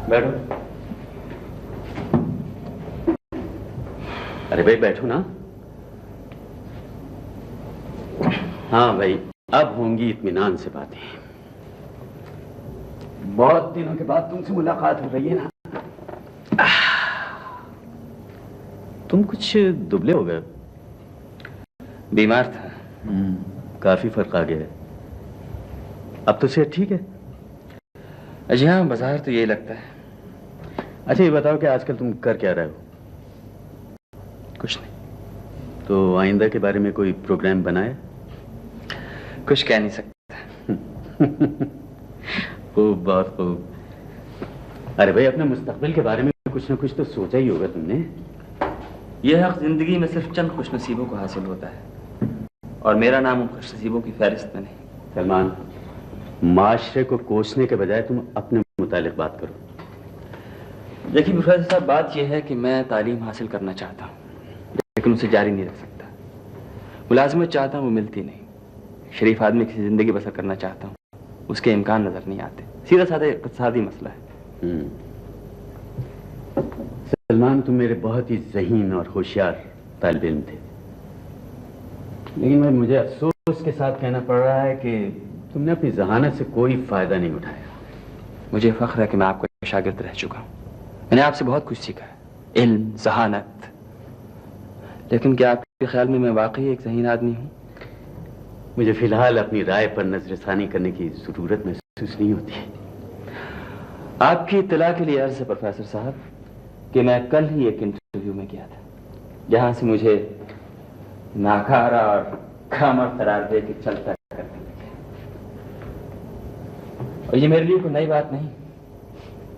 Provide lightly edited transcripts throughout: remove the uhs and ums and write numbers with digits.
बैठो। अरे भाई बैठो ना। हाँ भाई, अब होंगी इत्मीनान से बातें। बहुत दिनों के बाद तुमसे मुलाकात हो रही है ना। तुम कुछ दुबले हो गए। बीमार था। काफी फर्क आ गया है। अब तो सेहत ठीक है? जी हाँ, बाजार तो यही लगता है। अच्छा ये बताओ कि आजकल तुम कर क्या रहे हो? कुछ नहीं। तो आइंदा के बारे में कोई प्रोग्राम बनाया? कुछ कह नहीं सकता। खूब, बहुत खूब। अरे भाई, अपने मुस्तकबिल के बारे में कुछ ना कुछ तो सोचा ही होगा तुमने। यह हक जिंदगी में सिर्फ चंद खुशनसीबों को हासिल होता है, और मेरा नाम उन खुशनसीबों की फहरिस्त में नहीं। सलमान, माशरे को कोसने के बजाय तुम अपने मुतालिक बात करो। देखिए प्रोफेसर साहब, बात यह है कि मैं तालीम हासिल करना चाहता हूँ, लेकिन उसे जारी नहीं रख सकता। मुलाजमत चाहता हूँ, वो मिलती नहीं। शरीफ आदमी की जिंदगी बसर करना चाहता हूँ, उसके इम्कान नजर नहीं आते। सीधा साधा इक़्तिसादी मसला है। सलमान, तुम मेरे बहुत ही ज़हीन और होशियार तालिब इल्म थे, लेकिन भाई मुझे अफसोस के साथ कहना पड़ रहा है कि तुमने अपनी जहानत से कोई फायदा नहीं उठाया। मुझे फख्र है कि मैं आपका शागिर्द रह चुका हूँ। मैंने आपसे बहुत कुछ सीखा है, इल्म, जहानत। लेकिन क्या आपके ख्याल में मैं वाकई एक ज़हीन आदमी हूँ? मुझे फिलहाल अपनी राय पर नजरसानी करने की जरूरत महसूस नहीं होती। आपकी इत्तला के लिए अर्ज है प्रोफेसर साहब कि मैं कल ही एक इंटरव्यू में गया था, जहां से मुझे नाकारा और खामर करार दे के चलता करने लगे। और ये मेरे लिए कोई नई बात नहीं।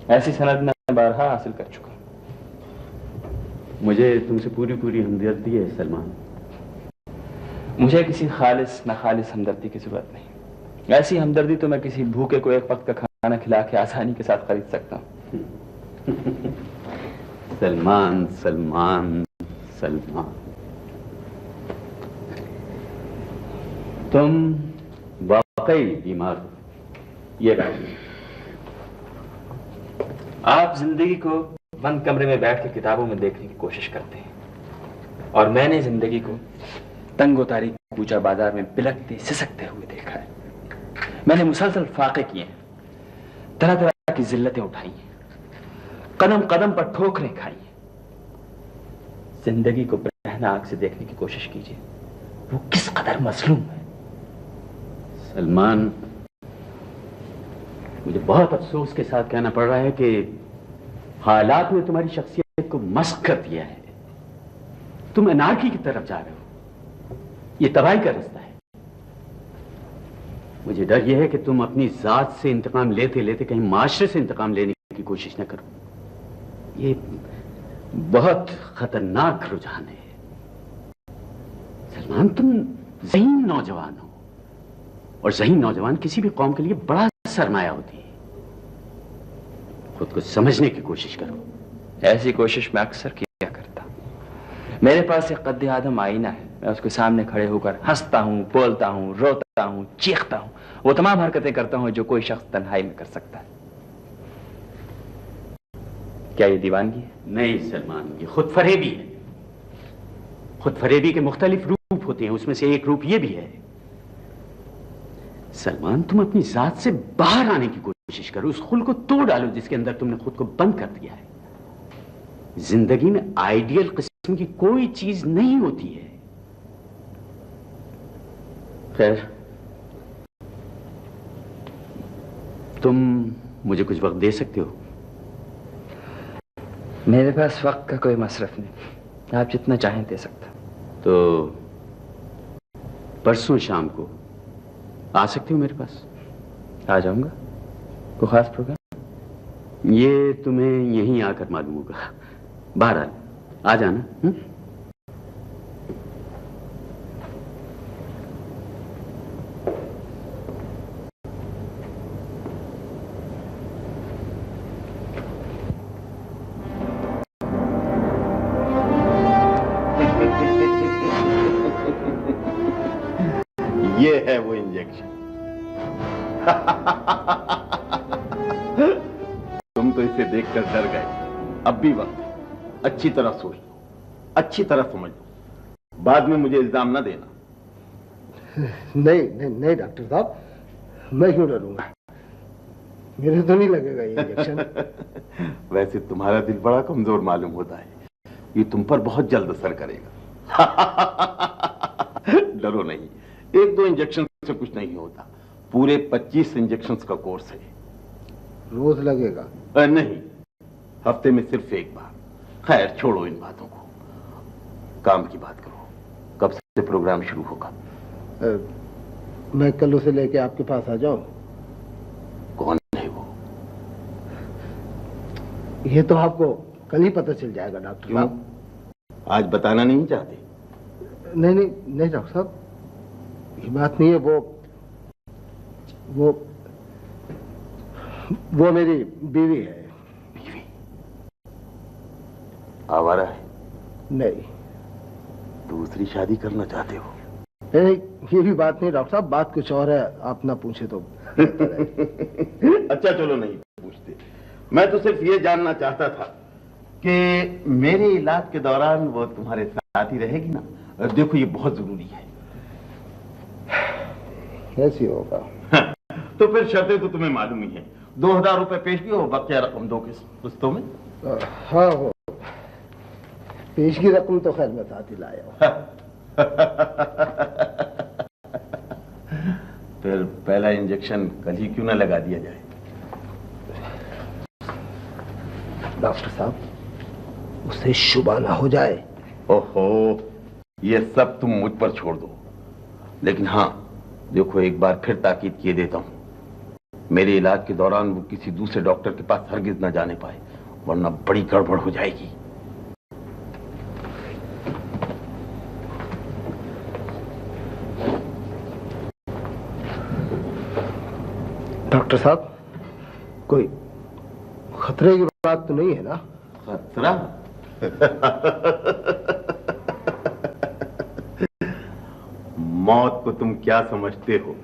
ऐसी सनद मैं बारहा हासिल कर चुका हूं। मुझे तुमसे पूरी पूरी हमदर्दी है सलमान। मुझे किसी खालिस ना खालिस हमदर्दी की जरूरत नहीं। ऐसी हमदर्दी तो मैं किसी भूखे को एक वक्त का खाना खिला के आसानी के साथ खरीद सकता हूं। सलमान, सलमान, सलमान, तुम वाकई बीमार हो, ये बात। आप जिंदगी को बंद कमरे में बैठ के किताबों में देखने की कोशिश करते हैं, और मैंने जिंदगी को तंगो तारीख कूचा बाजार में बिलकते सिसकते हुए देखा है। मैंने मुसलसल फाके किए हैं, तरह तरह की जिल्लतें उठाई हैं, कदम कदम पर ठोकरें खाई हैं। जिंदगी को बहना आंख से देखने की कोशिश कीजिए, वो किस कदर मजलूम है। सलमान, मुझे बहुत अफसोस के साथ कहना पड़ रहा है कि हालात ने तुम्हारी शख्सियत को मस्क कर दिया है। तुम अनार्की की तरफ जा रहे हो। यह तबाही का रास्ता है। मुझे डर यह है कि तुम अपनी जात से इंतकाम लेते लेते कहीं माशरे से इंतकाम लेने की कोशिश न करो। ये बहुत खतरनाक रुझान है। सलमान, तुम ज़हीन नौजवान हो, और ज़हीन नौजवान किसी भी कौम के लिए बड़ा सरमाया होती है। खुद को समझने की कोशिश करो। ऐसी कोशिश मैं अक्सर किया करता। मेरे पास एक कद्दे आदम आईना है। मैं उसके सामने खड़े होकर हंसता हूं, बोलता हूं, रोता हूं, चीखता हूं। वो तमाम हरकतें करता हूं जो कोई शख्स तन्हाई में कर सकता है। क्या ये दीवानगी है? नहीं सलमान, ये खुद फरेबी है। खुद फरेबी के मुख्तलिफ रूप होते हैं, उसमें से एक रूप ये भी है। सलमान, तुम अपनी जात से बाहर आने की कोशिश करो, उस खुल को तोड़ डालो जिसके अंदर तुमने खुद को बंद कर दिया है। जिंदगी में आइडियल किस्म की कोई चीज नहीं होती है। खैर, तुम मुझे कुछ वक्त दे सकते हो? मेरे पास वक्त का कोई मसरफ नहीं, आप जितना चाहें दे सकता। तो परसों शाम को आ सकते हो मेरे पास? आ जाऊंगा। कोई खास प्रोग्राम? ये तुम्हें यहीं आकर मालूम होगा। बहरहाल आ जाना। ये है वो इंजेक्शन। तुम तो इसे देखकर डर गए। अब भी वक्त है, अच्छी तरह सोच लो, अच्छी तरह समझ लो, बाद में मुझे इल्जाम ना देना। नहीं नहीं नहीं डॉक्टर साहब, मैं क्यों डरूंगा, मेरे तो नहीं लगेगा ये इंजेक्शन। वैसे तुम्हारा दिल बड़ा कमजोर मालूम होता है, ये तुम पर बहुत जल्द असर करेगा। डरो नहीं, 1-2 इंजेक्शन से कुछ नहीं होता, पूरे 25 इंजेक्शंस का कोर्स है। रोज लगेगा? नहीं, हफ्ते में सिर्फ 1 बार। खैर छोड़ो इन बातों को, काम की बात करो। कब से प्रोग्राम शुरू होगा? मैं कल उसे लेके आपके पास आ जाऊं? कौन है वो? ये तो आपको कल ही पता चल जाएगा डॉक्टर साहब। आज बताना नहीं चाहते? नहीं नहीं नहीं डॉक्टर साहब, ये बात नहीं है। वो मेरी बीवी है। बीवी? आवारा है? नहीं। दूसरी शादी करना चाहते हो? नहीं, ये भी बात नहीं डॉक्टर साहब, बात कुछ और है, आप ना पूछे तो। अच्छा चलो नहीं पूछते, मैं तो सिर्फ ये जानना चाहता था कि मेरे इलाज के दौरान वो तुम्हारे साथ ही रहेगी ना? देखो ये बहुत जरूरी है। ऐसी होगा। तो फिर शर्तें तो तुम्हें मालूम ही है। 2000 रुपए पेश भी हो, बकिया रकम 2 किस्तों में। हाँ हो, पेश की रकम तो खैर मैं साथ ही लाया हूं। फिर पहला इंजेक्शन कल ही क्यों ना लगा दिया जाए? डॉक्टर साहब, उसे शुबा ना हो जाए। ओहो, ये सब तुम मुझ पर छोड़ दो। लेकिन हाँ देखो, एक बार फिर ताकीद किए देता हूं, मेरे इलाज के दौरान वो किसी दूसरे डॉक्टर के पास हरगिज न जाने पाए, वरना बड़ी गड़बड़ हो जाएगी। डॉक्टर साहब, कोई खतरे की बात तो नहीं है ना? खतरा? मौत को तुम क्या समझते हो?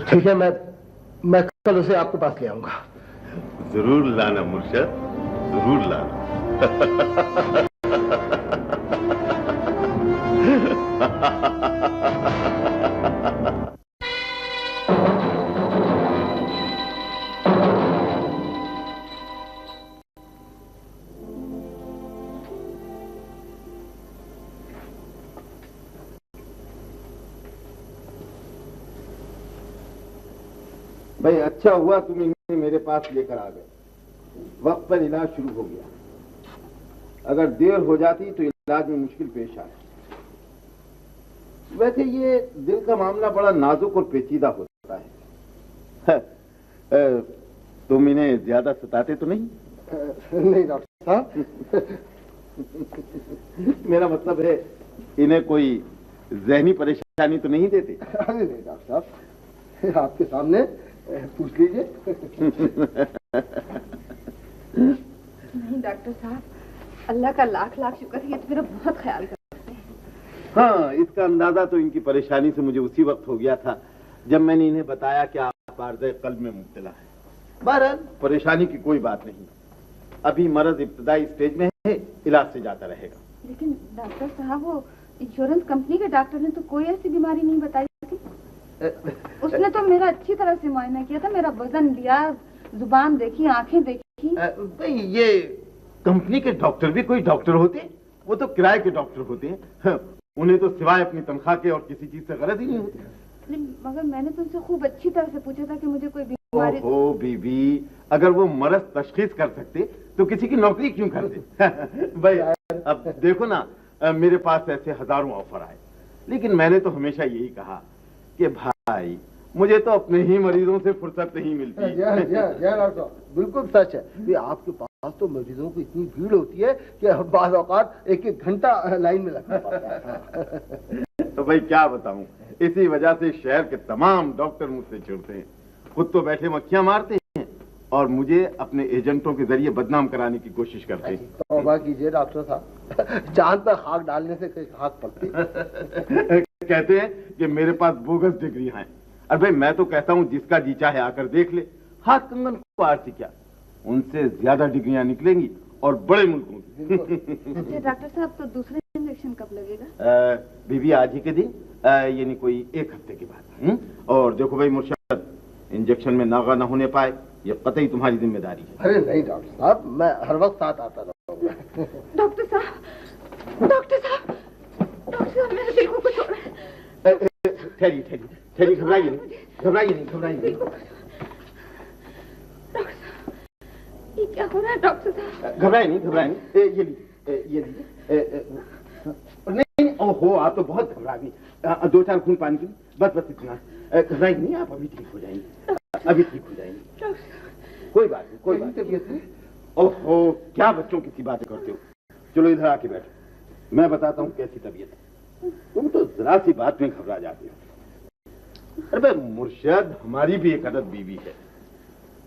ठीक है, मैं कल उसे आपके पास ले आऊंगा। जरूर लाना मुर्शद, जरूर लाना। भाई अच्छा हुआ तुम इन्हें मेरे पास लेकर आ गए, वक्त पर इलाज शुरू हो गया। अगर देर हो जाती तो इलाज में मुश्किल पेश आए। वैसे ये दिल का मामला बड़ा नाजुक और पेचीदा होता है। तुम इन्हें ज्यादा सताते तो नहीं? नहीं डॉक्टर साहब, मेरा मतलब है इन्हें कोई जहनी परेशानी तो नहीं देते? अरे नहीं डॉक्टर साहब, आपके सामने पूछ लीजिए। नहीं डॉक्टर साहब, अल्लाह का लाख लाख शुक्र है, ये तो मेरा बहुत ख्याल करते हैं। हाँ, इसका अंदाजा तो इनकी परेशानी से मुझे उसी वक्त हो गया था जब मैंने इन्हें बताया कि आप आर्ज़े क़ल्ब में मुब्तला है। बहरहाल परेशानी की कोई बात नहीं, अभी मर्ज इब्तदाई स्टेज में है, इलाज से जाता रहेगा। लेकिन डॉक्टर साहब, वो इंश्योरेंस कंपनी के डॉक्टर ने तो कोई ऐसी बीमारी नहीं बताई थी। उसने तो मेरा अच्छी तरह से मुआयना किया था, मेरा वजन लिया, जुबान देखी, आंखें देखी। भाई ये कंपनी के डॉक्टर भी कोई डॉक्टर होते? वो तो किराए के डॉक्टर होते हैं, उन्हें तो सिवाय अपनी तनख्वाह के और किसी चीज से गरज ही नहीं होती। मगर मैंने तो उनसे खूब अच्छी तरह से पूछा था कि मुझे कोई बीमारी। ओहो बीबी, अगर वो मर्ज तशखीस कर सकते तो किसी की नौकरी क्यों करते? भाई अब देखो ना, मेरे पास ऐसे हजारों ऑफर आए, लेकिन मैंने तो हमेशा यही कहा कि भाई मुझे तो अपने ही मरीजों से फुर्सत नहीं मिलती। बिल्कुल सच है, आपके पास तो मरीजों की इतनी भीड़ होती है कि बाज़ औक़ात 1-1 घंटा लाइन में लगना पड़ता है। तो भाई क्या बताऊं, इसी वजह से शहर के तमाम डॉक्टर मुझसे चिढ़ते हैं, खुद तो बैठे मक्खियां मारते हैं और मुझे अपने एजेंटों के जरिए बदनाम कराने की कोशिश करते हैं। तौबा कीजिए डॉक्टर साहब, चांद पर खाक डालने से कहीं खाक पड़ती। कहते हैं कि मेरे पास बोगस डिग्री हैं। अरे भाई मैं तो कहता हूँ जिसका जी चाहे आकर देख ले, हाथ कंगन को आरती क्या, उनसे ज्यादा डिग्रियां निकलेंगी और बड़े मुल्कों की। अच्छा डॉक्टर साहब, तो दूसरा इंजेक्शन कब लगेगा? बीबी आज ही के दिन, यानी कोई 1 हफ्ते के बाद। और देखो भाई मुर्शद, इंजेक्शन में नागा न होने पाए ये कतई तुम्हारी जिम्मेदारी है। अरे नहीं डॉक्टर साहब, मैं हर वक्त साथ आता रहूंगा। डॉक्टर साहब, डॉक्टर साहब, डॉक्टर साहब, मेरे दिल को कुछ हो रहा है। ठहरी ठहरी ठहरी, घबराइए नहीं, घबराइए नहीं, घबराइए नहीं। डॉक्टर साहब, ये क्या हो रहा है डॉक्टर साहब? घबराइए नहीं, घबराइए नहीं। ये लीजिए। नहीं, ओहो, आप तो बहुत घबरा गई। 2-4 खून पानी की, बस इतना। घबराइए नहीं, आप अभी ठीक हो जाएंगे, अभी ठीक हो जाएंगे। कोई बात नहीं, कोई बात नहीं। ओहो, क्या बच्चों की सी बातें करते हो। चलो इधर आके बैठो, मैं बताता हूँ कैसी तबीयत है। तुम तो जरा सी बात में घबरा जाते हो। अरे भाई मुर्शद, हमारी भी एक अदद बीवी है,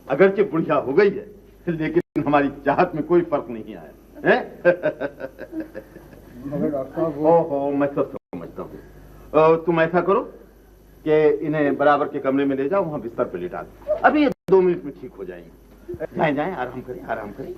अगरचे बुढ़िया हो गई है, लेकिन हमारी चाहत में कोई फर्क नहीं आया है। मगर डॉक्टर साहब, ओहो, मैं सब समझता हूँ। तुम ऐसा करो कि इन्हें बराबर के कमरे में ले जाओ, वहां बिस्तर पे लिटा दो। अभी 2 मिनट में ठीक हो जाएंगे। जाएं जाएं, आराम करें, आराम करें।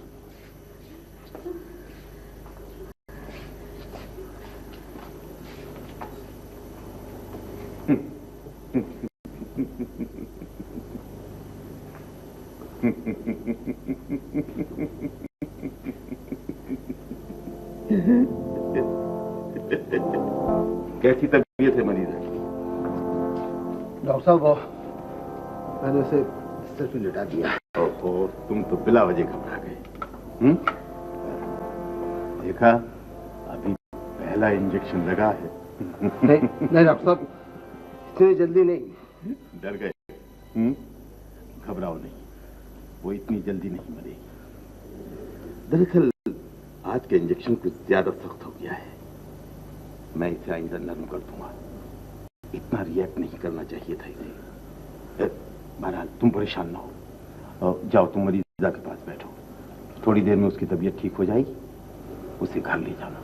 कैसी तबीयत है मरीज? डॉक्टर साहब, मैंने उसे सिर्फ लिटा दिया। ओहो, तुम तो बिला वजह घबरा गए। देखा, अभी पहला इंजेक्शन लगा है। नहीं डॉक्टर साहब, इतनी जल्दी नहीं। डर गए? घबराओ नहीं, वो इतनी जल्दी नहीं मरेगी। दरअसल आज का इंजेक्शन कुछ ज्यादा सख्त हो गया है, मैं इसे आइंदा नरम कर दूंगा। इतना रिएक्ट नहीं करना चाहिए था इसे। बहरहाल तुम परेशान ना हो, जाओ तुम मरीजा के पास बैठो, थोड़ी देर में उसकी तबीयत ठीक हो जाएगी, उसे घर ले जाना,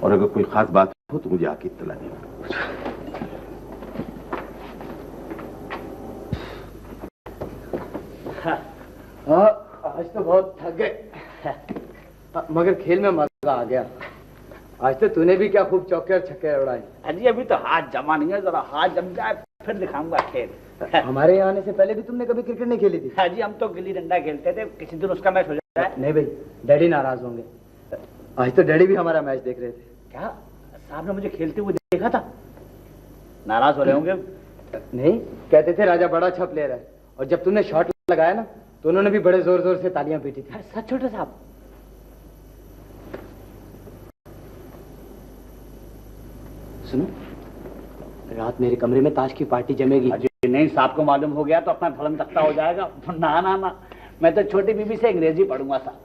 और अगर कोई खास बात हो तो मुझे आके इत्तला देना। आज तो बहुत थक गए, मगर खेल में मजा आ गया। आज तो तूने भी क्या खूब चौके और छक्के उड़ाए। अजी अभी तो हाथ जमा नहीं है, जरा हाथ जम जाए फिर दिखाऊंगा खेल। हमारे यहाँ आने से पहले भी तुमने कभी क्रिकेट नहीं खेली थी? हाजी हम तो गिल्ली डंडा खेलते थे, किसी दिन उसका मैच हो जाए। नहीं भाई, डैडी नाराज होंगे। आज तो डैडी भी हमारा मैच देख रहे थे। क्या साहब ने मुझे खेलते हुए देखा था? नाराज हो रहे होंगे। नहीं, कहते थे राजा बड़ा अच्छा प्लेयर है, और जब तुमने शॉट लगाया ना तो उन्होंने भी बड़े जोर जोर से तालियां पीटी थी। सच छोटे साहब? सुनो, रात मेरे कमरे में ताश की पार्टी जमेगी। अजी नहीं, साहब को मालूम हो गया तो अपना धर्म तख्ता हो जाएगा। ना ना ना, मैं तो छोटी बीबी से अंग्रेजी पढ़ूंगा साहब।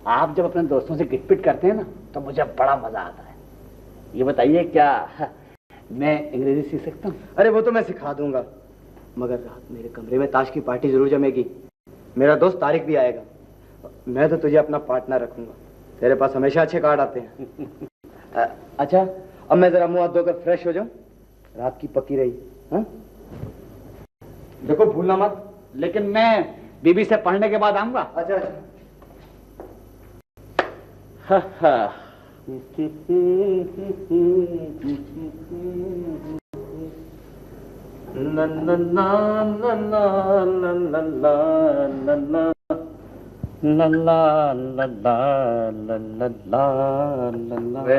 आप जब अपने दोस्तों से गिटपिट करते हैं ना तो मुझे बड़ा मजा आता है। ये बताइए, क्या मैं अंग्रेजी सीख सकता हूँ? अरे वो तो मैं सिखा दूंगा, मगर रात मेरे कमरे में ताश की पार्टी जरूर जमेगी। मेरा दोस्त तारिक भी आएगा। मैं तो तुझे अपना पार्टनर रखूंगा, तेरे पास हमेशा अच्छे कार्ड आते हैं। अच्छा, अब मैं जरा मुंह हाथ धोकर फ्रेश हो जाऊं, रात की पक्की रही। हाँ? देखो भूलना मत। लेकिन मैं बीबी से पढ़ने के बाद आऊंगा। अच्छा अच्छा।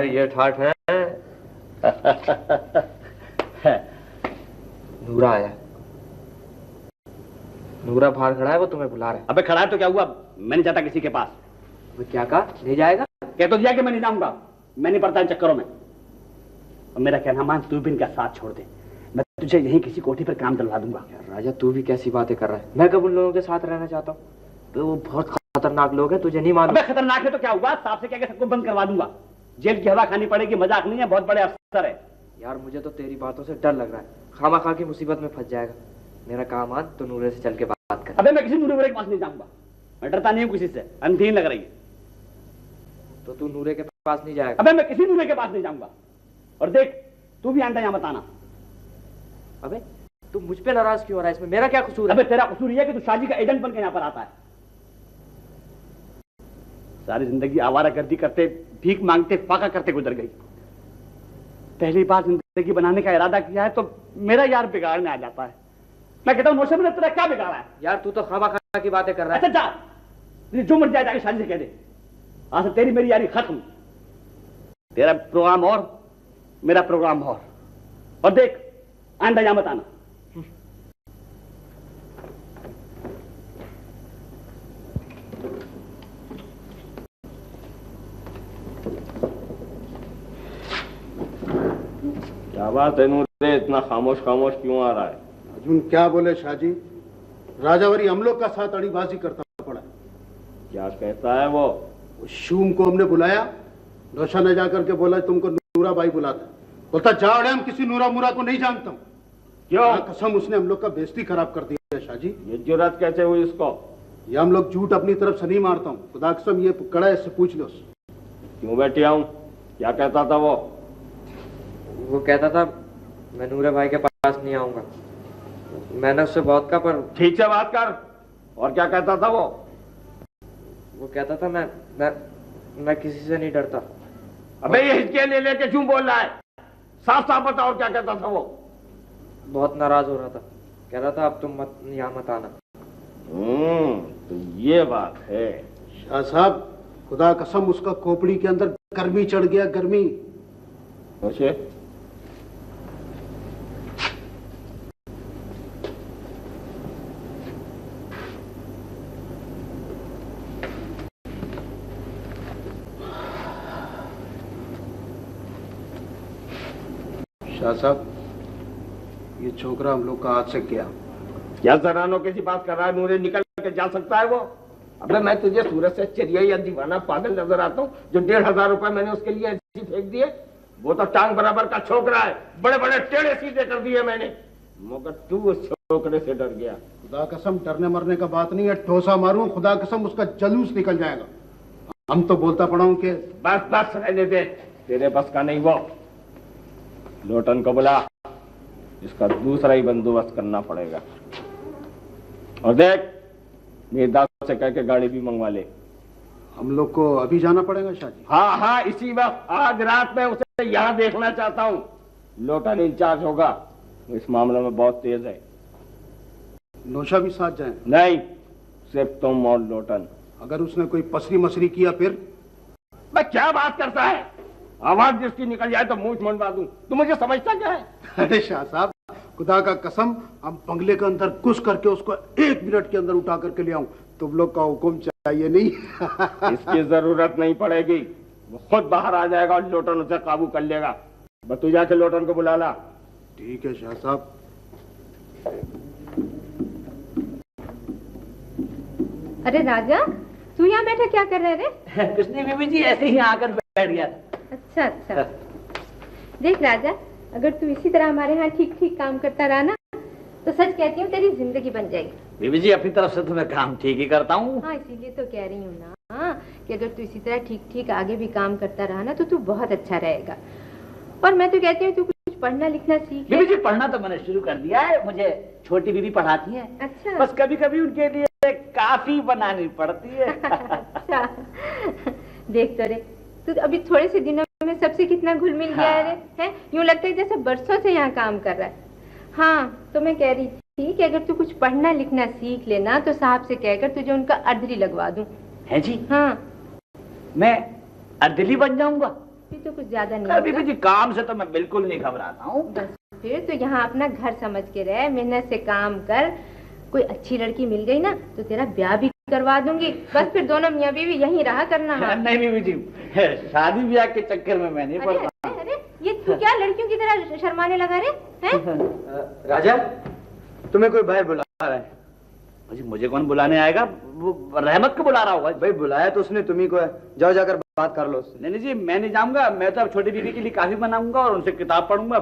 ये ठाठ है। नूरा आया। नूरा बाहर खड़ा है, वो तुम्हें बुला रहा है। अबे खड़ा है तो क्या हुआ, मैं नहीं जाता किसी के पास। क्या कहा, ले जाएगा? कह तो दिया कि मैं नहीं जाऊंगा, मैं नहीं पड़ता इन चक्करों में। और मेरा कहना मान, तू भी इनका साथ छोड़ दे, मैं तुझे यहीं किसी कोठी पर काम दिलवा दूंगा। राजा तू भी कैसी बातें कर रहा है? मैं कब उन लोगों के साथ रहना चाहता हूँ? तो वो बहुत खतरनाक लोग हैं, तुझे नहीं मालूम। अबे खतरनाक है तो क्या हुआ, साहब से क्या सबको बंद करवा दूंगा। जेल की हवा खानी पड़ेगी, मजाक नहीं है, बहुत बड़े अफसर है। यार मुझे तो तेरी बातों से डर लग रहा है, खामा खा की मुसीबत में फंस जाएगा। मेरा काम मान, तो नूरे से चल के बात कर। अबे मैं किसी नूरे के पास नहीं जाऊंगा, मैं डरता नहीं हूँ किसी से, अंधीन लग रही है। तो तू नूरे के पास नहीं जाएगा? अबे मैं किसी नूरे के पास नहीं जाऊंगा। और देख, तू भी आंदा यहाँ बताना। अबे तू मुझ पे नाराज क्यों हो रहा है? इसमें मेरा क्या कसूर है? अबे तेरा कसूर यह है कि तू शादी का एजेंट बन के यहाँ पर आता है। सारी जिंदगी आवारागर्दी करते, भीख मांगते, फाका करते गुजर गई। पहली बार जिंदगी बनाने का इरादा किया है तो मेरा यार बिगाड़ने आ जाता है। मैं कहता हूँ नौशा ने तेरा क्या बिगाड़ा है? यार तू तो खामा की बातें कर रहा है। अच्छा जा, जो मर्जी जाके शादी से कह दे। आज से तेरी मेरी यारी खत्म। तेरा प्रोग्राम और मेरा प्रोग्राम और देख आंदा या मत आना। क्या बात है नूरे, इतना खामोश खामोश क्यों आ रहा है? अर्जुन क्या बोले शाहजी, राजावरी हम लोग का साथ अड़ीबाजी करता पड़ा। क्या कहता है वो? शूम को हमने बुलाया, नौशा ने जाकर के बोला तुमको नूरा बाई बुलाता। बोलता जाओ, हम किसी नूरा मुरा को नहीं जानता हूँ। क्यों? कसम उसने हम लोग का बेइज्जती खराब कर दिया शाहजी। ये जुर्रत कैसे हुई उसको? ये हम लोग झूठ अपनी तरफ से नहीं मारता हूँ, खुदा कसम ये कड़ा इससे पूछ लो। क्यों बैठी आऊं? क्या कहता था वो? वो कहता था मैं नूरे भाई के पास नहीं आऊंगा। मैंने उससे बहुत कहा पर। ठीक से बात कर। और क्या कहता था वो? वो कहता था मैं किसी से नहीं डरता। अबे ये हिचके ले लेके क्यों बोल रहा है? साफ साफ बताओ क्या कहता था वो? बहुत नाराज हो रहा था, कह रहा था अब तुम यहाँ मत आना। तो ये बात है। शाह साहब खुदा कसम उसका खोपड़ी के अंदर गर्मी चढ़ गया, गर्मी। अच्छा, शाह साहब ये छोकरा हम लोग का हाथ से गया। क्या जनानों की सी बात कर रहा है? नूरे निकल के जा सकता है वो? अबे मैं तुझे सूरत से चिड़िया या दीवाना पागल नजर आता हूँ जो 1500 रुपए मैंने उसके लिए ऐसी फेंक दिए? वो तो टांग बराबर का छोकरा है, बड़े बड़े टेढ़े सीधे कर दिए मैंने, मगर तू उस छोकरे से डर गया। खुदा कसम डरने मरने का बात नहीं है, ठोसा मारूं खुदा कसम उसका जलूस निकल जाएगा। हम तो बोलता पड़ा हूं कि बस रहने दे, तेरे बस का नहीं वो। लोटन को बुला, इसका दूसरा ही बंदोबस्त करना पड़ेगा। और देख मीरदास से कह के गाड़ी भी मंगवा ले। हम लोग को अभी जाना पड़ेगा शाह जी? हाँ इसी वक्त, आज रात में उसे यहाँ देखना चाहता हूँ। लोटन इंचार्ज होगा, इस मामले में बहुत तेज है। नौशा भी साथ जाए? नहीं, सिर्फ तुम और लोटन। अगर उसने कोई पसरी मसरी किया फिर? मैं क्या बात करता है, आवाज जिसकी निकल जाए तो मुंह मंडवा दूं। तू मुझे समझता क्या है? अरे शाह साहब खुदा का कसम हम बंगले के अंदर घुस करके उसको 1 मिनट के अंदर उठा करके ले आऊं। तुम लोग का हुक्म चाहिए नहीं? इसकी जरूरत नहीं पड़ेगी, वो खुद बाहर आ जाएगा और लोटन उसे काबू कर लेगा। बस तू जाके लोटन को बुला ला। ठीक है शाह साहब। अरे राजा तू यहाँ बैठा क्या कर रहे रे? कुछ नहीं बीबी जी, ऐसे ही आकर बैठ गया। अच्छा देख राजा, अगर तू इसी तरह हमारे यहाँ ठीक ठीक काम करता रहा ना तो सच कहती हूँ तेरी जिंदगी बन जाएगी। बीबी जी अपनी तरफ से तो मैं काम ठीक ही करता हूँ। हाँ इसीलिए तो कह रही हूँ ना कि अगर तू इसी तरह ठीक ठीक आगे भी काम करता रहा ना तो तू बहुत अच्छा रहेगा। और मैं तो कहती हूँ तू कुछ पढ़ना लिखना सीख। बीबी जी पढ़ना तो मैंने शुरू कर दिया है, मुझे छोटी बीबी पढ़ाती है। अच्छा। बस कभी कभी उनके लिए काफी बनानी पड़ती है। अच्छा देख तो रे, तू अभी थोड़े से दिनों में सबसे कितना घुल मिल गया है रे, हैं? यूं लगता है जैसे बरसों से यहाँ काम कर रहा है। हाँ तो मैं कह रही थी कि अगर तू कुछ पढ़ना लिखना सीख लेना तो साहब से कहकर तुझे उनका अर्दली लगवा दूं। है जी? हाँ। मैं अर्दली बन जाऊंगा? फिर तो कुछ ज्यादा नहीं। बीबी जी काम से तो मैं बिल्कुल नहीं घबराता हूँ। बस फिर तो यहाँ अपना घर समझ के रह, मेहनत से काम कर। कोई अच्छी लड़की मिल गई ना तो तेरा ब्याह भी करवा दूंगी। बस फिर दोनों मियाँ बीवी यहीं रहा करना। नहीं बीबी जी, शादी ब्याह के चक्कर में मैं नहीं पड़ता। अरे ये तू क्या लड़कियों की तरह शर्माने लगा रे? राजा तुम्हें कोई बाहर बुला रहा है। मुझे कौन बुलाने आएगा? वो रहमत को बुला रहा होगा। भाई बुलाया तो उसने तुम्ही को है, जाओ जाकर बात कर लो उससे। नहीं जी मैं नहीं जाऊंगा, मैं तो अब छोटी बीबी के लिए काफी बनाऊंगा और उनसे किताब पढ़ूंगा।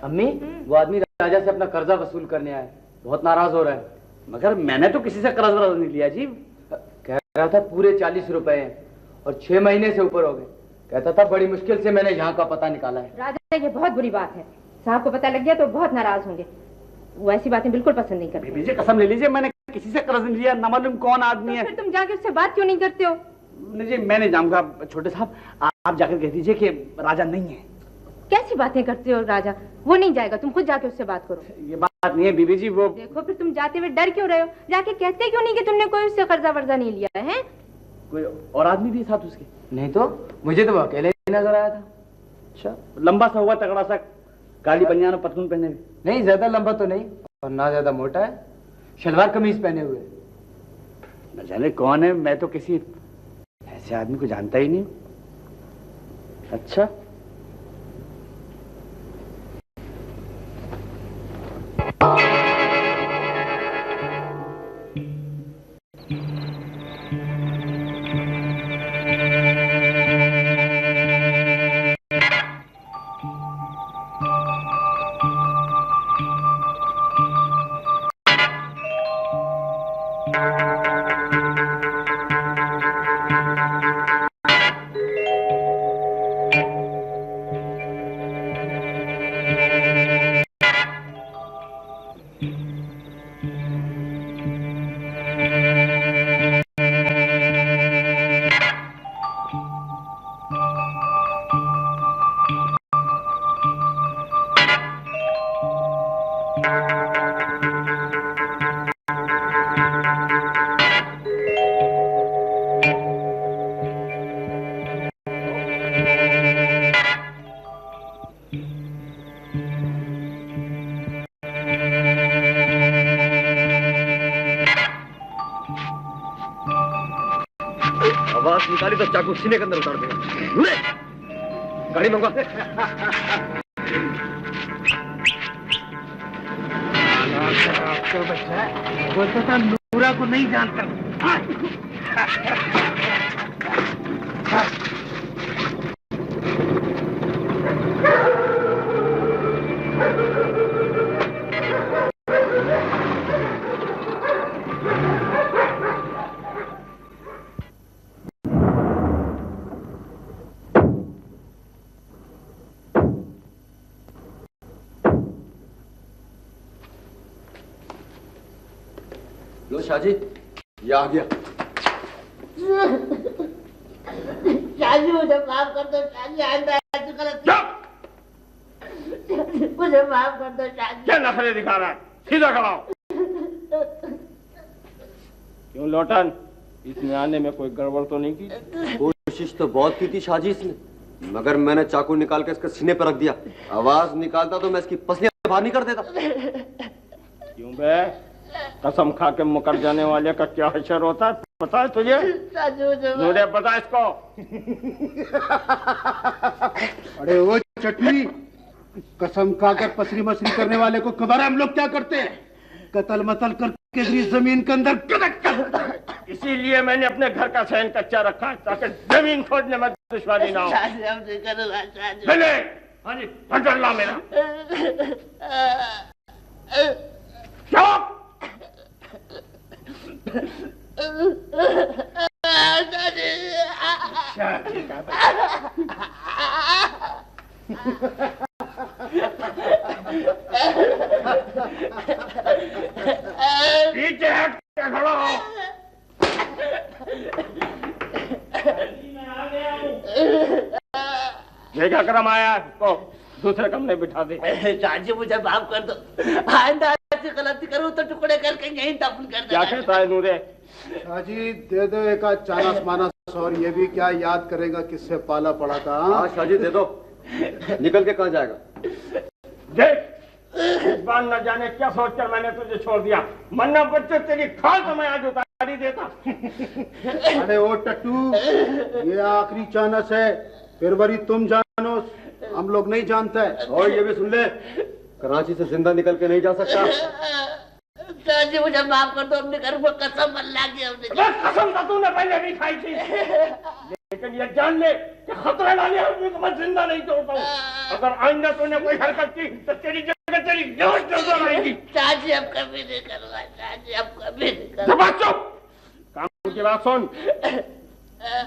अम्मी वो आदमी राजा से अपना कर्जा वसूल करने आया, बहुत नाराज हो रहा है। मगर मैंने तो किसी से कर्ज वर्ज नहीं लिया जी। कह रहा था पूरे 40 रुपए हैं और 6 महीने से ऊपर हो गए। कहता था बड़ी मुश्किल से मैंने यहाँ का पता निकाला है। राजा ये बहुत बुरी बात है, साहब को पता लग गया तो बहुत नाराज होंगे। वो ऐसी बातें बिल्कुल पसंद नहीं करते। बीबी जी कसम ले लीजिए मैंने किसी से कर्ज नहीं लिया, न मालूम कौन आदमी है। फिर तुम जाके उससे बात क्यों नहीं करते हो? नहीं जी, मैं नहीं जाऊंगा। छोटे साहब, आप जाकर कह दीजिए कि राजा नहीं है। कैसी बातें करते हो राजा? वो नहीं जाएगा, तुम खुद जाके उससे बात करो। ये बात नहीं है बीबी जी, वो देखो फिर तुम जाते हुए डर क्यों रहे हो? जाके कहते क्यों नहीं कि तुमने कोई उससे कर्जा वर्जा नहीं लिया है? कोई और आदमी भी साथ उसके? नहीं तो मुझे तो वो अकेले ही नजर आया था। अच्छा, लंबा सा हुआ, तगड़ा सा, काली बनियान और पतलून पहने हुए? नहीं, ज्यादा लंबा तो नहीं और ना ज्यादा मोटा है, शलवार कमीज पहने हुए। न जाने कौन है, मैं तो किसी ऐसे आदमी को जानता ही नहीं। अच्छा, आवाज निकाली तो चाकू सीने के अंदर उतार देगा। गाड़ी मंगवा। बोलता था नूरा को नहीं जानता। लो शाहजी, ये आ गया। शाहजी मुझे माफ कर दो शाहजी, आइंदा ऐसी गलती मुझे माफ कर दो शाहजी। क्या नखरे दिखा रहा है? सीधा खड़ाओ। क्यों लौटन, इसमें आने में कोई गड़बड़ तो नहीं की? कोशिश तो बहुत की थी शाहजी इसने, मगर मैंने चाकू निकाल के इसके सीने पर रख दिया। आवाज निकालता तो मैं इसकी पसलियां बाहर नहीं कर देता। क्यों बे, कसम खा के मुकर जाने वाले का क्या हशर होता है पता है तुझे? नूरे बता इसको। अरे वो चटनी, कसम खाकर पसरी मसरी करने वाले को खबर है हम लोग क्या करते हैं? कतल मतल करके जमीन के अंदर इसीलिए मैंने अपने घर का सहन कच्चा रखा है ताकि जमीन खोदने में दुश्मनी ना हो। हाँ जी, पकड़ ला मेरा। चुप। पीछे हट के खड़ा हो। ये क्या क्रम आया? इसको दूसरे कमरे बिठा दे। शाहजी मुझे माफ कर दो, आइंदा ऐसी गलती करूं तो टुकड़े करके यहीं दफन कर दो। क्या कहता है नूरे? शाहजी दे दो एक आध चानस मानस, और ये भी क्या याद करेगा किससे पाला पड़ा था। हाँ शाहजी दे दो, निकल के कहाँ जाएगा? देख, इस बार न जाने क्या सोचकर मैंने तुझे छोड़ दिया, मन्ना बच्चे तेरी खाल तो मैं आज उतार ही देता। अरे ओ टट्टू, ये आखिरी चानस है, फिर वरी तुम जानो, हम लोग नहीं जानते। और ये भी सुन ले, कराची से जिंदा निकल के नहीं जा सकता। शाहजी मुझे माफ कर दो, अपने घर में कसम अल्लाह की हमने। कसम तो तूने पहले भी खाई थी, लेकिन ये जान ले कि खतरे वाले आदमी को मैं जिंदा नहीं छोड़ता हूँ। अगर आइंदा तूने कोई हरकत की तो तेरी जगह तेरी जान नजर आएगी। शाहजी अब कभी नहीं करूँगा, शाहजी अब कभी नहीं करूँगा। चुप, काम की बात सुन।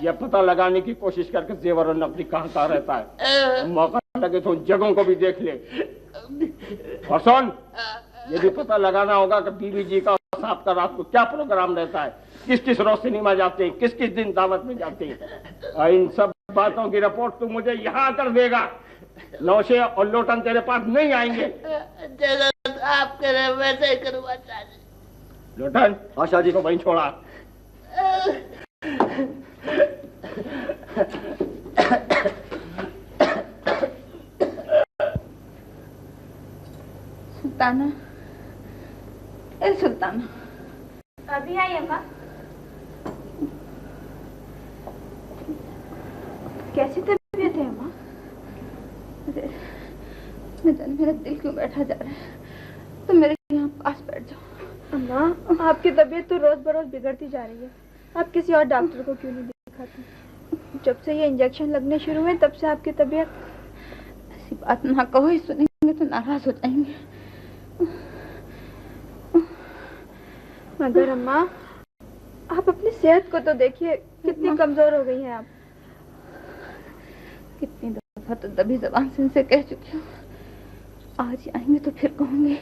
ये पता लगाने की कोशिश करके जेवर और नकली कहाँ रहता है, मौका लगे तो उन जगहों को भी देख ले। और सुन, ये भी पता लगाना होगा कि बीबी जी का साहब का रात को क्या प्रोग्राम रहता है, किस किस रोज सिनेमा जाते हैं, किस किस दिन दावत में जाते हैं। और इन सब बातों की रिपोर्ट तू मुझे यहाँ आकर देगा। नौशे और लोटन तेरे पास नहीं आएंगे। जैसा आप कह रहे हैं वैसे ही करूँगा शाहजी। लोटन, हाँ शाहजी को वहीं छोड़ा। सुल्ताना, ए सुल्ताना, अभी आई अम्मा। कैसी तबीयत है अम्मा? अरे मैं जाने मेरा दिल क्यों बैठा जा रहा है। तुम मेरे यहाँ पास बैठ जाओ। अम्मा, आपकी तबीयत तो रोज बरोज बिगड़ती जा रही है। आप किसी और डॉक्टर को क्यों नहीं दिखाती? जब से ये इंजेक्शन लगने शुरू हुए तब से आपकी तबीयत। ऐसी बात ना कहो, ही सुनेंगे तो नाराज हो जाएंगे। मगर अम्मा, आप अपनी सेहत को तो देखिए, कितनी कमजोर हो गई हैं आप। कितनी दफा तो दबी जबान से इनसे कह चुकी हूँ, आज आएंगे तो फिर कहूंगी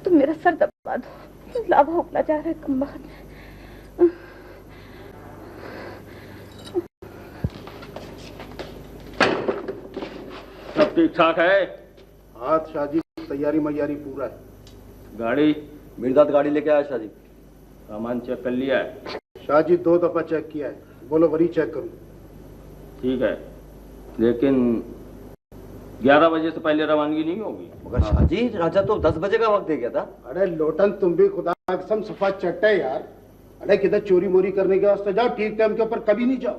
तुम मेरा सर दबा दो। लाभा उकला जा रहा है कमबख्त में। सब ठीक ठाक है? हाथ शाहजी, तैयारी मैयारी पूरा है। गाड़ी? मिर्जाद गाड़ी लेके आया शाहजी। सामान चेक कर लिया है? शाहजी 2 दफा चेक किया है। बोलो वरी चेक करूं? ठीक है, लेकिन 11 बजे से पहले रवानगी नहीं होगी। मगर शाहजी, राजा तो 10 बजे का वक्त दे गया था। अरे लोटन, तुम भी खुदा कसम सफा चट्टे यार। अरे किधर चोरी मोरी करने के वास्ते जाओ, ठीक टाइम के ऊपर कभी नहीं जाओ।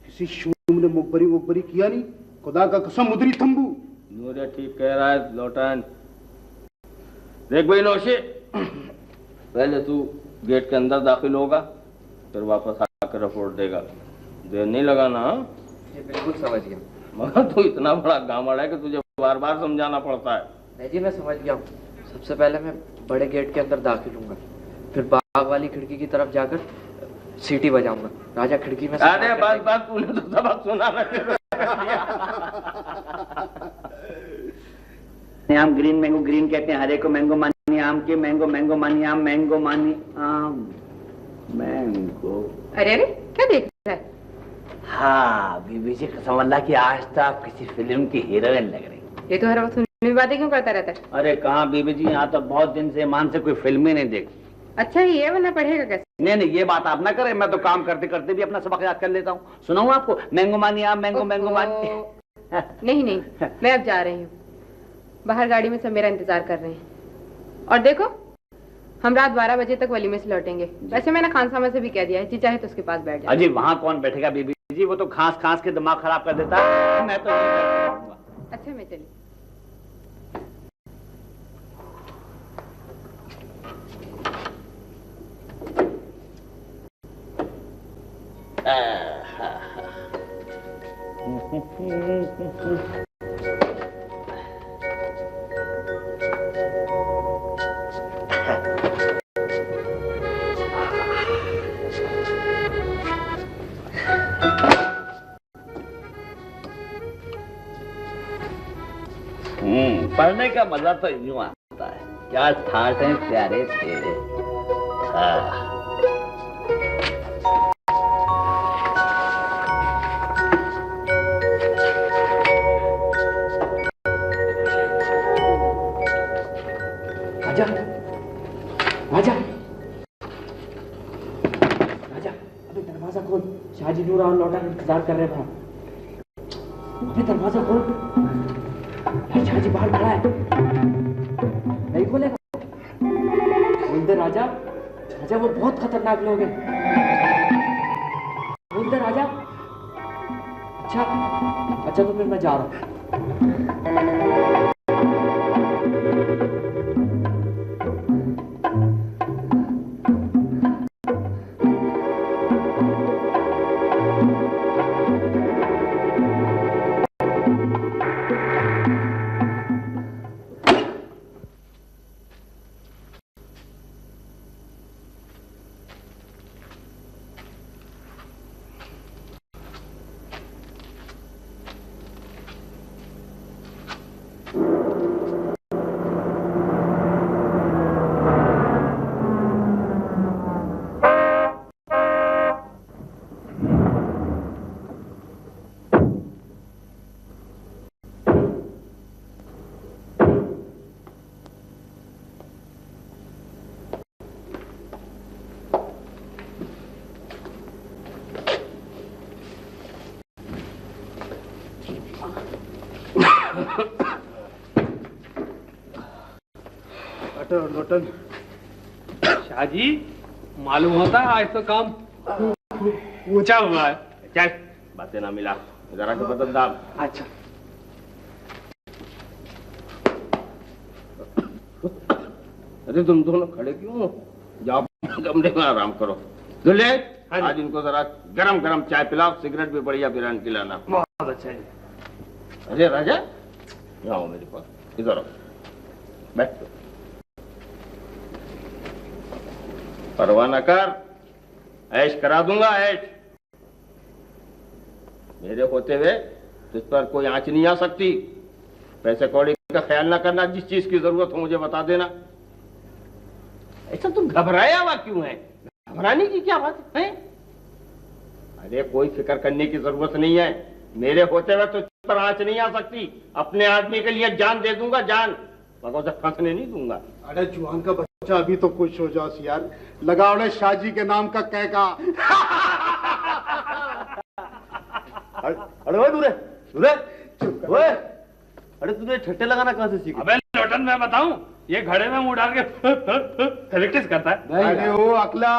किसी शूम ने मुखबरी किया नहीं, खुदा का कसम उधरी थम्बू। नूरे ठीक कह रहा है लोटन। देख भाई नौशे, पहले तू गेट के अंदर दाखिल होगा, फिर वापस आकर रिपोर्ट देगा। देर नहीं लगाना। जी बिल्कुल समझ गया। मगर तू इतना बड़ा गामड़ है कि तुझे बार बार समझाना पड़ता है। नहीं जी, मैं समझ गया हूँ। सबसे पहले मैं बड़े गेट के अंदर दाखिल हूँगा, फिर बाग वाली खिड़की की तरफ जाकर सीटी बजाऊंगा। राजा खिड़की में। अरे बात तूने तो सबक सुना आम ग्रीन मैंगो ग्रीन कहते हैं, हरे को मैंगो मानी आम के, मैंगो मैंगो मानी आम, मैंगो मानी आम मैंगो। अरे अरे क्या देख रहा है? हाँ बीबी जी, कसम अल्लाह की, आज तो आप किसी फिल्म की हीरोइन लग रही। ये तो हर वक्त फिल्मी बातें क्यों करता रहता है? अरे कहाँ बीबी जी, यहाँ तो बहुत दिन से ईमान से कोई फिल्म ही नहीं देखी। अच्छा ये वरना पढ़ेगा कैसे? नहीं ये बात आप ना करें, मैं तो काम करते करते भी अपना सबक याद कर लेता हूँ। सुनाऊँ आपको? मैंगो मानी आम, मैंगो मैंगो मानी। नहीं मैं अब जा रही हूँ। बाहर गाड़ी में सब मेरा इंतजार कर रहे हैं। और देखो, हम रात 12 बजे तक वलीमे से लौटेंगे। वैसे मैंने खान सामा से भी कह दिया है, जी चाहे तो उसके पास बैठ जाए। अजी वहाँ कौन बैठेगा बीबी जी, वो तो खांस के दिमाग खराब कर देता है। मैं तो यहीं बैठ रहूंगा। अच्छा मैं चली। पढ़ने का मजा तो यूं आता है। क्या ठाठ है प्यारे तेरे। राजा राजा राजा, अबे दरवाजा खोल। शाहजी नूर और लौटा इंतजार कर रहे हैं। अबे दरवाजा खोल। यार शाहजी बाहर खड़ा है, नहीं खोलेगा? खोल दे राजा। राजा वो बहुत खतरनाक लोग हैं। खोल दे राजा। अच्छा तो फिर मैं जा रहा हूँ। लोटन शाहजी मालूम होता है आज तो काम ऊंचा हुआ है। चल बातें ना मिला, जरा के बदल डाल। अच्छा अरे तुम दोनों खड़े क्यों हो? जाओ कमरे में आराम करो। दूल्हे आज इनको जरा गरम गरम चाय पिलाओ, सिगरेट भी बढ़िया बिरान खिलाना। बहुत अच्छा है। अरे राजा यहाँ आओ मेरे पास, इधर आओ, बैठो। परवाह न कर, ऐश करा दूंगा ऐश। मेरे होते हुए तुझ पर कोई आंच नहीं आ सकती। पैसे कौड़ी का ख्याल ना करना, जिस चीज की जरूरत हो मुझे बता देना। ऐसा तुम घबराया हुआ क्यों है? घबराने की क्या बात है? अरे कोई फिक्र करने की जरूरत नहीं है। मेरे होते हुए तुझ पर आंच नहीं आ सकती। अपने आदमी के लिए जान दे दूंगा, जान, मगर फंसने नहीं दूंगा। अरे जुआन का बच्चा, अभी तो खुश हो जाओ यार। लगाओ ने शाहजी के नाम का कहका। अरे दूरे दूरे, अरे तुझे छट्टे लगाना कहाँ से सीखा? अबे लोटन मैं बताऊं, ये घड़े में मुंह डाल के प्रैक्टिस करता है। अरे ओ अकला,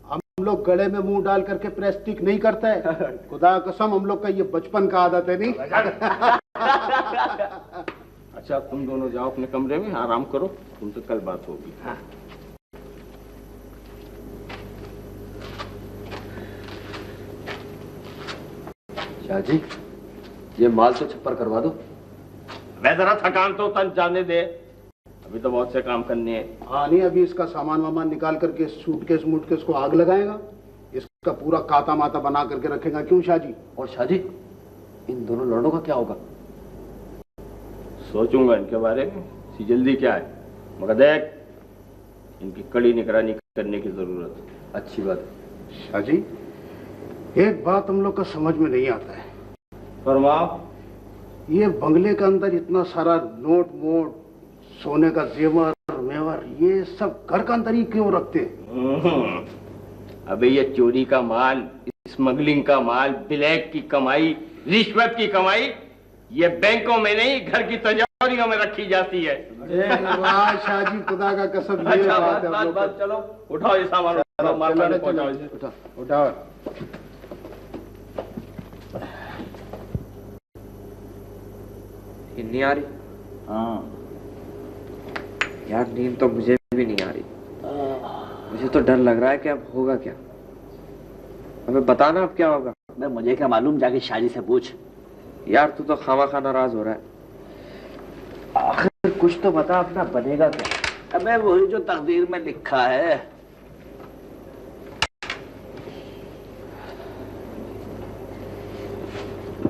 हम लोग गले में मुंह डाल करके प्रेस्टिक नहीं करते है। खुदा कसम हम लोग का ये बचपन का आदत है नहीं। अच्छा तुम दोनों जाओ अपने कमरे में आराम करो, तुमसे कल बात होगी। हाँ। शाहजी ये माल तो छप्पर करवा दो। मैं जरा थकान तो तन जाने दे, अभी तो बहुत से काम करने हैं। हाँ नहीं, अभी इसका सामान वामान निकाल करके सूटकेस मूटकेस को आग लगाएगा, इसका पूरा काता माता बना करके रखेगा। क्यों शाहजी? और शाहजी इन दोनों लड़ों का क्या होगा? सोचूंगा इनके बारे में, सी जल्दी क्या है, मगर देख इनकी कड़ी निगरानी करने की जरूरत है। अच्छी बात है। शाहजी एक बात हम लोग का समझ में नहीं आता है। फरमाओ। ये बंगले के अंदर इतना सारा नोट मोट, सोने का जेवर मेवर, ये सब घर के अंदर ही क्यों रखते हैं? अबे ये चोरी का माल, स्मगलिंग का माल, ब्लैक की कमाई, रिश्वत की कमाई, ये बैंकों में नहीं घर की तिजोरियों में रखी जाती है। वाह शाहजी, खुदा का कसम। अच्छा बात, चलो उठाओ ये सामान, उठाओ। नहीं आ रही? हाँ यार, नींद तो मुझे भी नहीं आ रही। मुझे तो डर लग रहा है कि अब होगा क्या। हमें बताना अब क्या होगा। मैं मुझे क्या मालूम, जाके शादी से पूछ। यार तू तो खामा नाराज हो रहा है। आखिर कुछ तो बता, अपना बनेगा क्या? अबे वही जो तकदीर में लिखा है।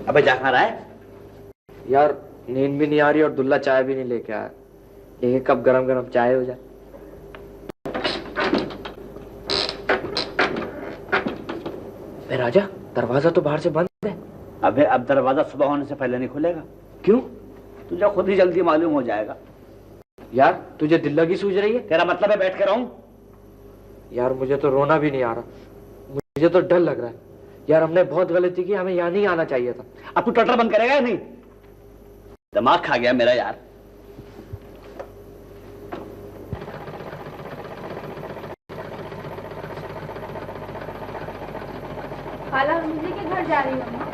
अबे जा कहाँ रहा है? यार नींद भी नहीं आ रही और दुल्ला चाय भी नहीं लेके आया। एक कप गरम गरम चाय हो जाए। राजा दरवाजा तो बाहर से बंद है। अबे अब दरवाजा सुबह होने से पहले नहीं खुलेगा। क्यों? तुझे खुद ही जल्दी मालूम हो जाएगा। यार तुझे दिल लगी सूझ रही है? तेरा मतलब है बैठ के रहूं? यार मुझे तो रोना भी नहीं आ रहा, मुझे तो डर लग रहा है। यार हमने बहुत गलती की, हमें यहाँ नहीं आना चाहिए था। अब तू टटर बंद करेगा या नहीं? दिमाग खा गया मेरा यार। खाला मुझे के घर जा रही हो माँ?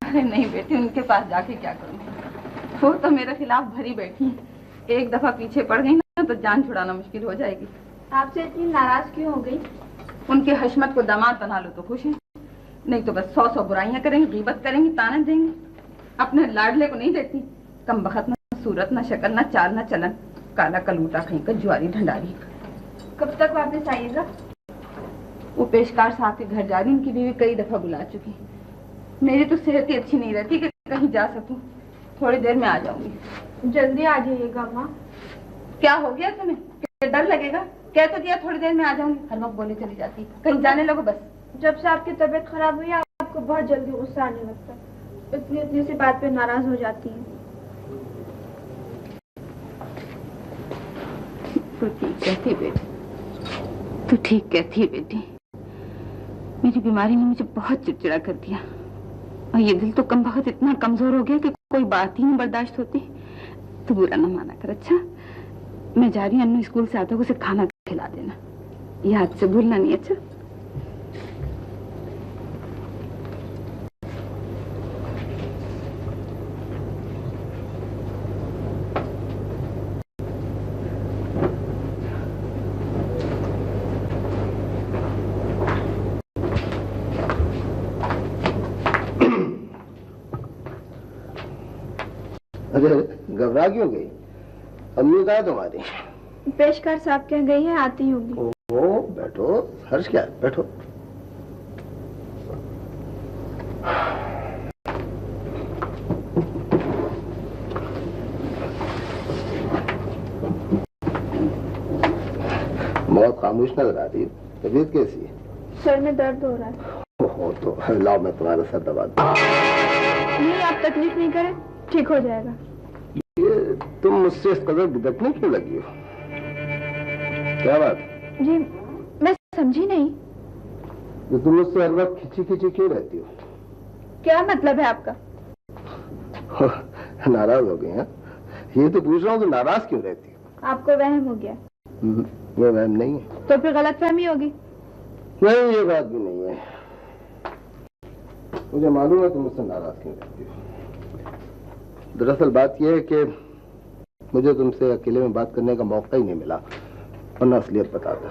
अरे नहीं बेटी, उनके पास जाके क्या करूँगी, वो तो मेरे खिलाफ भरी बैठी है। एक दफा पीछे पड़ गई ना तो जान छुड़ाना मुश्किल हो जाएगी। आपसे इतनी नाराज क्यों हो गई? उनके हशमत को दामाद बना लो तो खुश है, नहीं तो बस 100 बुराइयां करेंगी, गीबत करेंगी, ताने देंगी। अपने लाडले को नहीं देती, कम बखत न सूरत, न शक्ल, न चाल, न चलन, काला कलूटा कहीं का जुआरी ढंडारी। कब तक वापस आइएगा? वो पेशकार साहब के घर जा रही, उनकी बीवी कई दफा बुला चुकी। मेरी तो सेहत ही अच्छी नहीं रहती कि कहीं जा सकूं। थोड़ी देर में आ जाऊंगी। जल्दी आ जाइएगा माँ। क्या हो गया तुम्हें? डर लगेगा? कह तो दिया थोड़ी देर में आ जाऊंगी, हर वक्त बोले चली जाती। कहीं जाने लगो बस। जब से आपकी तबीयत खराब हुई आपको बहुत जल्दी गुस्सा आने लगता है, इतनी इतनी सी बात पे नाराज हो जाती है। तू ठीक कहती बेटी, तू ठीक कहती है बेटी। मेरी बीमारी ने मुझे बहुत चिड़चिड़ा कर दिया और ये दिल तो कम बहुत इतना कमजोर हो गया कि कोई बात ही नहीं बर्दाश्त होती। तू बुरा न माना कर, अच्छा? मैं जा रही हूँ, अन्नू स्कूल से आता है, उसे खाना खिला देना, याद से भूलना नहीं। अच्छा अरे घबरा क्यों गई? अम्मी कहा तुम्हारी? पेशकार साहब क्या गई है, आती होगी। ओ बैठो, हर्ष क्या है, बैठो। बहुत खामोश नजर आ रही है, तबीयत कैसी है? सर में दर्द हो रहा है। ओहो, तो लाओ मैं तुम्हारा सर दबा दूं। नहीं, आप तकलीफ नहीं करें, ठीक हो जाएगा। ये तुम मुझसे इस कदर बिदकने क्यों लगी हो? क्या बात? जी मैं समझी नहीं। तो तुम मुझसे हर वक्त खिंची खिंची क्यों रहती हो? क्या मतलब है आपका? नाराज हो गई हैं? ये तो पूछ रहा हूँ कि नाराज क्यों रहती हो? आपको वहम हो गया। ये वहम नहीं है। तो फिर गलतफहमी होगी। नहीं, ये बात भी नहीं है। मुझे मालूम है तुम मुझसे नाराज क्यों रहती हो। दरअसल बात यह है कि मुझे तुमसे अकेले में बात करने का मौका ही नहीं मिला, वरना असलियत बताता।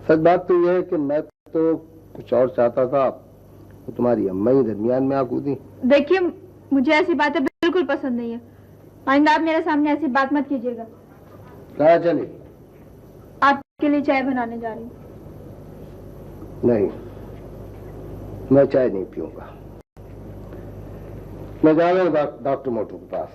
सच बात तो यह है कि मैं तो कुछ और चाहता था, तो तुम्हारी अम्मा ही दरमियान में आ कूदी। देखिए, मुझे ऐसी बातें बिल्कुल पसंद नहीं है। आइंदा आप मेरे सामने ऐसी बात मत कीजिएगा। कहाँ चली? आपके लिए चाय बनाने जा रही हूँ। नहीं, मैं चाय नहीं पीऊंगा। मैं जा रहा हूँ डॉक्टर मोटू के पास।